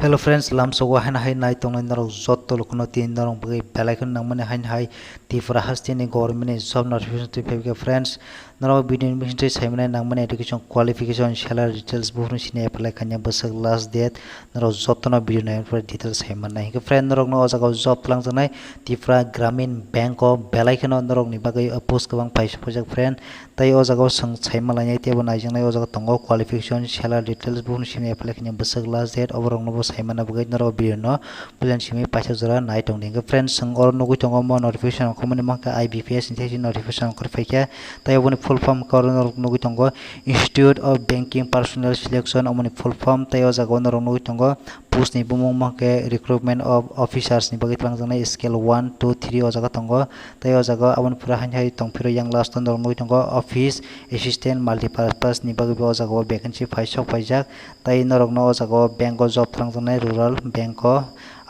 Hello friends, lam so wahan hai nai tong nai narok zot to lukuno tin narong bagi belai nang mane hain hai ti frahasti ni government ni job notification to pay friends narok video information sai mane nang mane education qualification salary details buhun sine apply kanya basak last date narok zot to na video nai for details sai mane ke friend narok no jaga job lang janai ti fra gramin bank of belai no narok ni bagi post kabang paisa project friend tai o jaga sang sai malai te bo nai jang nai o jaga tongo qualification salary details buhun sine apply kanya basak last date oborong no saimana bugai naro video no pulan simi paisa jora nai tong ding friends sang or no gutongo mo notification ko mane maka IBPS intelligence notification kor faika tai oboni full form kor no gutongo Institute of Banking Personnel Selection omoni full form tai o jago no no gutongo post ni bumong make recruitment of officers ni bagi tlang janai scale 1 2 3 o jaga tongo tai o jaga abon pura hanjai tongpiro yang last no no gutongo office assistant multipurpose ni bagi o jaga vacancy paisa paijak tai norok no o jaga bank o job tlang janai rural bank o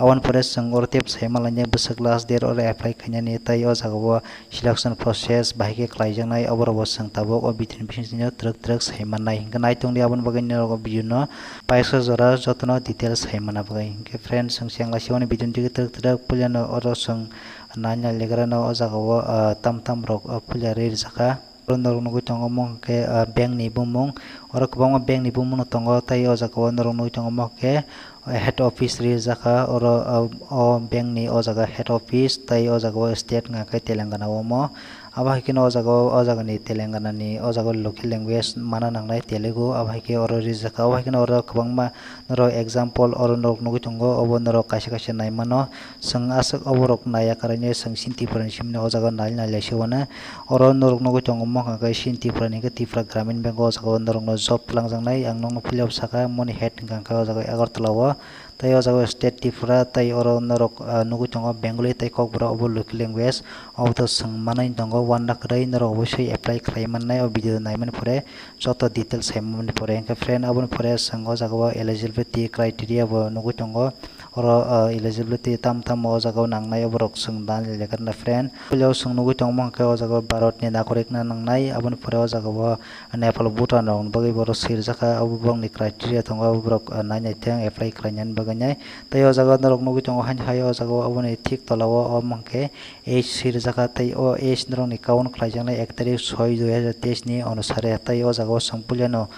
awan pore sangor tep saimalanya besak last date or apply kanya ni tai o jaga selection process bahike klaijang nai obor sang tabok o bitin bisin ni truk saimanai nai tong di abon bagai norok video no paisa jora jotno details saimana bagai ke friends sang siang lasiwani bitin dik truk pulyano oro sang nanya legrano o jaga tam rok pulyare jaka norok nugi tongo mong ke bank ni bumong oro kwbangma bank ni bumong tongo tai o jaga norok nugi tongo mo ke head office ri jaka oro o bank ni o jaga head office tai o jaga state nga kai telangana o mo abahike no o jaga ni telangana ni o jaga local language mana nangnai telugu abahike oro ri jaka abahike no oro kwbangma noro example oro norok nugi tongo obo norok kaisa nai mano sang asak oborok naya karane sang sinti puran simne o jaga nal lesibona oro norok nugi tongo mo kai sinti puran ke tifra gramin bank o jaga norok no job langjangnai ang nong philip saka moni head ngka o jaga agartala o tai o jaga state tifra tai oro norok nugi tongo bengali tai kokbra obo local language obo sang manai tongo wanda krai norok obosai apply khlai mannai o video naiman pore joto details saimani pore engka friend abon pore sang o jaga eligibility criteria bo nugi tongo oro eligibility tam o jaga nangnai oborok sang dan lekarna friend pulo sang nugi tongo mangka o jaga bharat ni nagorik na nangnai abon pore o jaga Nepal Bhutan rong bagi boro sirjaka abong ni criteria tongo oborok nai teng apply khlainyan baganyai tai o jaga norok nugi tongo hai o jaga aboni thik tolawo o mangke age sirjaka tai o age norok ni count khlaijaknai 1 tarik 6 2023 ni onusare tai o jaga sang pulyano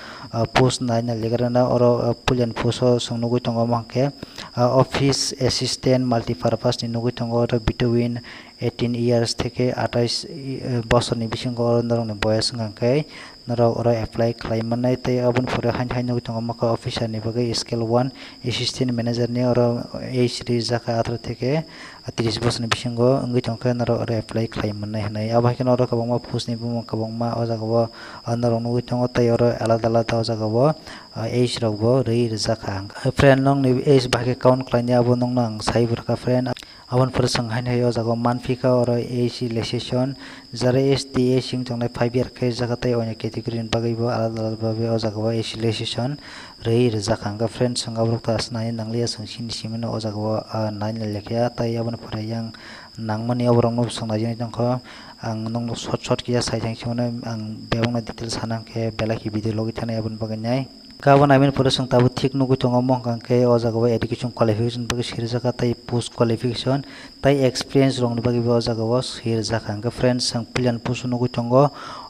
post naina legrana oro pulyan post sang nugi tongo mangke office assistant multipurpose ni nugi tongo between 18 years থেকে 28 বছরনি bisingo norok ni boyas ngangkai norok oro apply khlaimanai tai abon pore hain nugi tongo maka officer ni bagai scale 1 assistant manager ni oro age ri jaka 18 থেকে 30 বছরনি bisingo ngui tongkha norok oro apply khlaimanai hanai abahike norok kabangma post ni bumong kabangma o jaga norok nugi tongo tai oro alada o jaga age rok bo rei jaka friend nong ni age bahike count khlaina abo nong nang sai burka friend abon pore sang hai o jaga manfika oro age legislation jare STA sing tongnai 5 year kai jaga tai onya category ni bagai bo alada babe o jaga age legislation rei jaka angka friend sang abrok ta asnai nanglia sang sin simino o jaga nain lekya tai abon pore yang nangmani oborong no sang najini tongkho ang nong short kiya sai jang simona ang bebangna details hanang ke belaki video logi thane abon baganyai Kawan amin pura sang tabu thik nugu tongo mong kangke o jaga education qualification bagi sirjaka tai post qualification tai experience rong bagi o jaga sirjaka angka friends sang pilihan pusu nugu tongo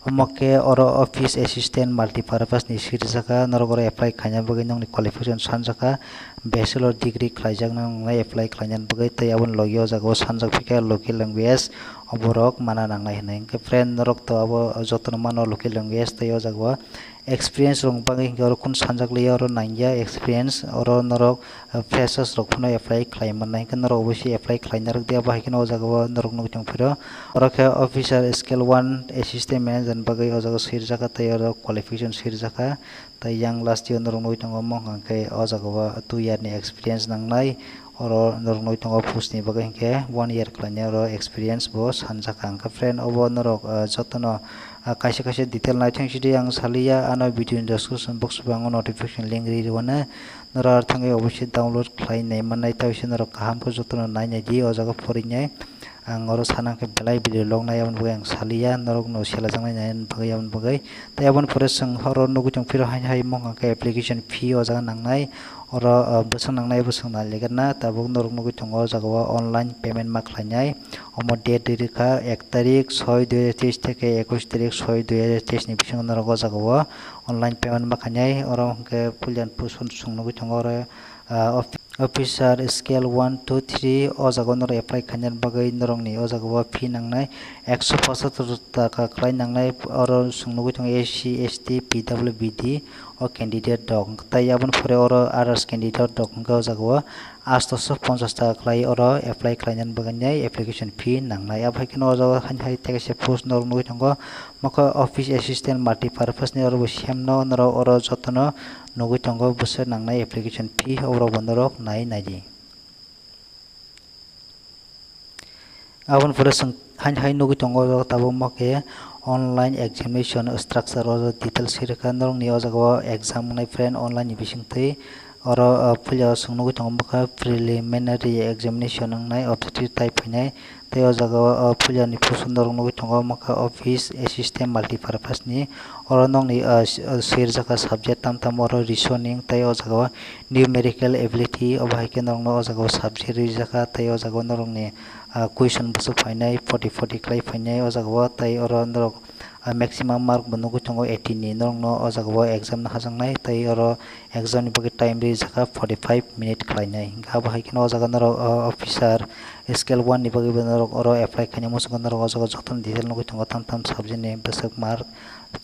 omoke oro office assistant multipurpose ni sirjaka norogoro apply khanya bagi nong ni qualification sanjaka bachelor degree khlaijak nang nai apply khlainyan bagi tai abon logi o jaga sanjak phika local language oborok mana nangnai hinai angka friend norok to abo jotno mano local language tai o jaga experience rong bagi oro kun sanjak liya oro nangya experience oro norok freshers rok phono apply khlaimanai kan norok obosi apply khlainar dia bahike no jaga norok nugi tongphiro oro ke officer scale 1 assistant manager bagi o jaga sirjaka tai oro qualification sirjaka tai yang last year norok nugi tongo mong ke o jaga 2 year ni experience nangnai oro norok nugi tongo post ni bagi ke 1 year khlaina oro experience bo sanjaka angka friend obo norok jotono kaisa detail nai thang sidi ang salia ano video description box bango notification link ri wana nora thangai obosai download khlai nei manai tawse norok kaham ko jotno nai nai di o jaga forinai ang oro sanang ke belai video long nai amon bagai ang salia norok no sela jangnai nai bagai amon bagai tai abon pore sang horo nugu tong phiro hai mong ke application fee o jaga nangnai oro bosong nangnai bosong naligan na tabuk norok nugui tongo jaga online payment ma khlainai omo date dirikha 1 tarik 6 2023 থেকে 21 tarik 6 2023 ni bisingo norok jaga online payment ma khainai oro hingke pulian puson sungnugui tongo oro officer scale 1 2 3 o jaga norok apply khainai bagui norok ni o jaga fee nangnai 175 taka khlai nangnai oro sungnugui tongo SC ST PWBD o candidate dok tai abon pore oro others candidate dok hingke o jaga 850 taka khlai oro apply khlainani bagui application fee nangnai abai khe o jaga hai tekese post norok nugui tongo moko office assistant multipurpose ni oro semno norok oro jotono nugui tongo bosor nangnai application fee oro norok nai naidi abon pore hai nugui tongo tabo moke online examination structure or details sirka norok ni o jaga exam nai friend online ni bisingtwi oro pulia sungnugui tongo mokha preliminary examination nangnai objective type phainai tei o jaga pulia ni puson norok nugui tongo mokha office assistant multipurpose ni oro nog ni sirjaka subject tamtam oro reasoning tei o jaga numerical ability obai khe norok no o jaga subject rijaka tei o jaga norok ni question busuk phainai 40 klai phainai o jaga tei oro norok maximum mark bo nugui tongo 80 ni norok no o jaga exam na hajaknai tei oro exam ni bagui time rijaka 45 minute khlainai abo hai khe o jaga norok officer scale 1 ni bagui norok oro apply khainai muchungo norok o jaga jotono detail nugui tongo tamtam subject ni busuk mark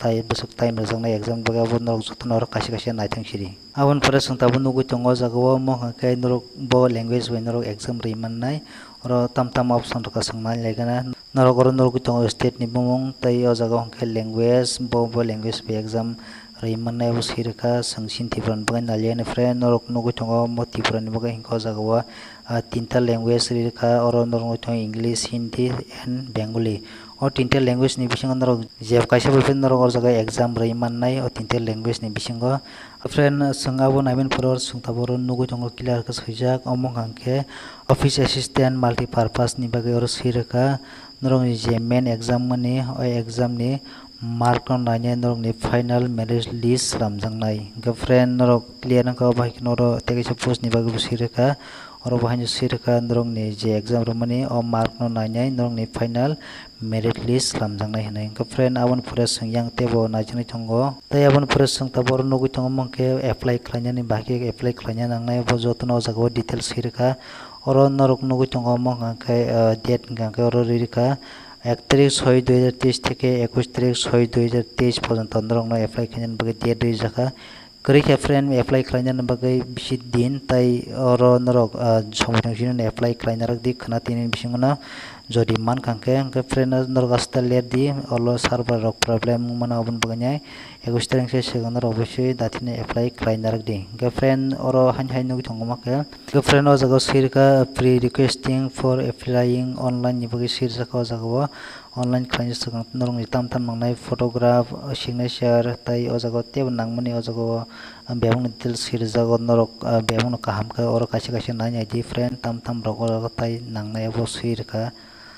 tai busuk time rijaknai exam bagui abo norok jotono oro kaisa naithok siri abon pore swng tabo nugui tongo o jaga mohga khe norok bo language bai norok exam rimanai oro tamtam option rok swngnai laigana norok oro nugui tongo state ni bumung tei o jaga hingke language bo language bai exam rimanai bo sirka singsin tipran bagai naliani friend norok nugui tongo mo tipran bagai hingke o jaga tinta language rika oro norok nugui tongo English Hindi and Bengali o tinta language ni bisingo norok je kaisa friend norok o jaga exam rimanai o tinta language ni bisingo friend singabo namen pore sungtaboro nugui tongo clear khe swijak omong hangke office assistant multipurpose ni bagai oro sirka norok ni je main exam mani o exam ni mark no nainai norok ni final merit list ramjaknai friend norok clear nangka bai noro tekisa post ni bagai sirka oro bahai sirka norok ni je exam romani o mark no nainai norok ni final merit list ramjaknai hinai friend abon pore yang tebo najaknai tongo tei abon pore tabor nugui tongo mongke apply khlainani baki apply khlaina nangnai bo jotono o jaga details sirka oro norok nugui tongo mongka khe date hingka oro ririka 1 tarik 6 2023 থেকে 21 tarik 6 2023 পর্যন্ত norok no apply khainani bagui date rijaka korika friend apply khlainani bagui bisi din tai oro norok somoi tangsi apply khlainarak di khana tini bisingo no jodi man kangke friend norok asta let di olo server rok problem mana obon bagai 21 tarik se segon norok obosoi datini apply khlainarak di friend oro hai nugui tongo make friend o jaga sirka pre requesting for applying online ni bagui sirjaka o jaga online khlainai sakang norok ni tamtam mangnai photograph signature tai o jaga tebo nangmani o jaga bebang details sirjak norok bebang kaham khe oro kaisa nainai di friend tamtam rok oro tai nangnai abo sirka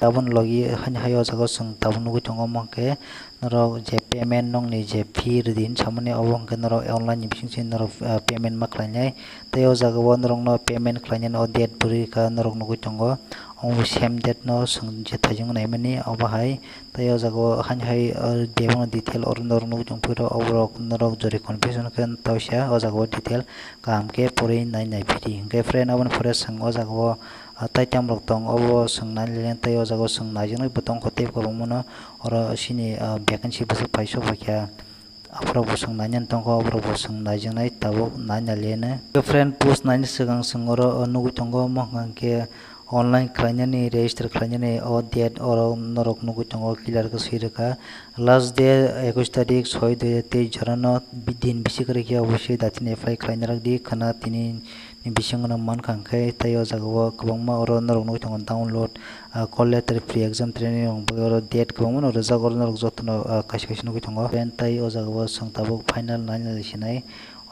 abon logi hai o jaga sung tabon nugui tongo mongke norok je payment nong ni je fee ridin samani abo hingke norok online ni bisingsi norok payment ma khlainai tei o jaga norok no payment khlainani o date burika norok nugui tongo same date no sung je thajung naimani abo hai tei o jaga hai bebang detail oro norok nugui tongpiro oro norok jori confusion khe tausia o jaga detail kaham ke pore nainai pidi hingke friend abon pore sung o jaga tai tam rok tong obo sungnai len tei o jaga sung naijaknai botong khotep kwbangmano oro sini vacancy busuk paisa bakya aborok bo sung nainani tongo aborok bo sung naijaknai tabuk naina lene friend post naini sigang sung oro nugui tongo mohga ke online khlainani register khlainani o date oro norok nugui tongo clear khe sirka last day 21 tarik 6 2023 jorano din bisi kore khe obosoi datini apply khlainarak di khana tini ni bisingo no man kangkhe tei o jaga kwbangma oro norok nugui tongo download call letter pre exam training rok oro date kwbangma rijak oro norok jotono kaisa nugui tongo tei o jaga sung tabuk final nainai sinai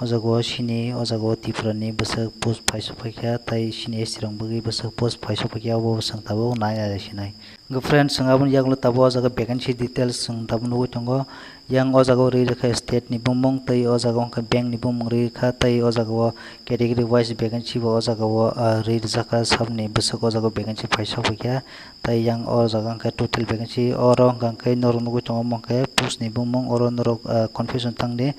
jago sini jago tifrani besak post paisa paikya tai sini esirang bagi besak post paisa paikya abo sang tabo nai sinai go friends sangabun yaglo tabo jaga vacancy details sang tabo nugo tongo yang jago ri rekha state ni bumong tai jago ka bank ni bumong ri kha tai jago category wise vacancy bo jago ri jaka sabni besak jago vacancy paisa paikya tai yang jaga ka total vacancy oro kai nor nugo tongo mongke post ni bumong oro nor confusion tangde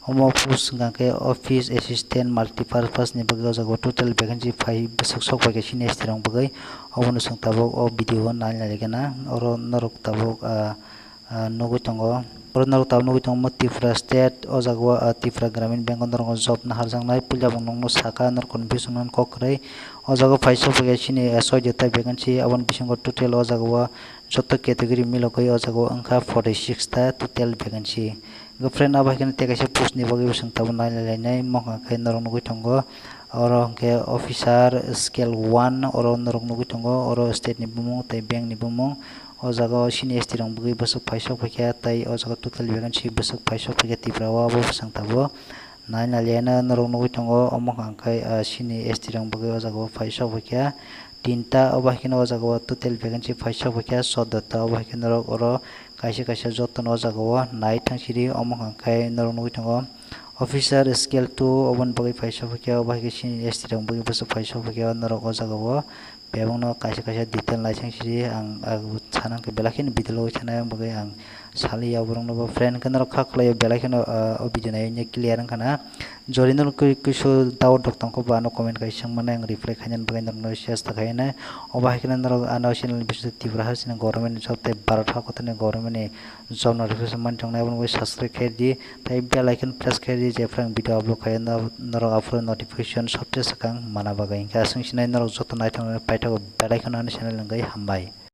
omo post ngake office assistant multipurpose ni bagai jago total vacancy 5 besak sok pakai sini estirang bagai omo sang tabok o video nal legena oro norok tabok nugo tongo oro norok tabok nugo tongo Tripura state o jago Tripura gramin bank norok job na harjang nai pulja bong nong saka nor confusion non kokrai o jago paisa pakai sini soi jeta vacancy abon bisingo total o jago joto category milokai o jago angka 46 ta total vacancy friend aba kena teka se post ni bagi usang tabu nai nai mong kai norong nugu tongo oro ke officer scale 1 oro norong nugu tongo oro state ni bumong tai bank ni bumong o jaga sini estirang bagi besok paisa paikya tai o jaga total vacancy besok paisa paikya Tripura wa bo usang tabu nai lena norong nugu tongo omong kai sini estirang bagi o jaga paisa paikya tinta obah kena o jaga total vacancy paisa paikya 14 ta obah kena oro kaisa kaisa joto no jago nai tangsiri omong kai norong nugi tongo officer scale 2 obon bagai paisa paikya obah ke sini estirang bagai besak paisa paikya norok o jago bebong no kaisa kaisa detail nai tangsiri ang sanang ke belakin bidelo chana bagai ang sali yaborong no friend kan norok khaklai belakin o video nai nya clear ang kana jorinor kuiso doubt dok tongko ba no comment kai sang mana ang reply khanyan bagai norok share ta khaina obah ke norok ano channel bisut Tripura hasina government job te 12 kotane government ni job notification man tong nai bon subscribe khair di tai bell icon press khair di je frang video upload khair norok upload notification sabte sakang mana bagai ka sing sinai norok joto nai tong pai tho bell icon an channel ngai hambai।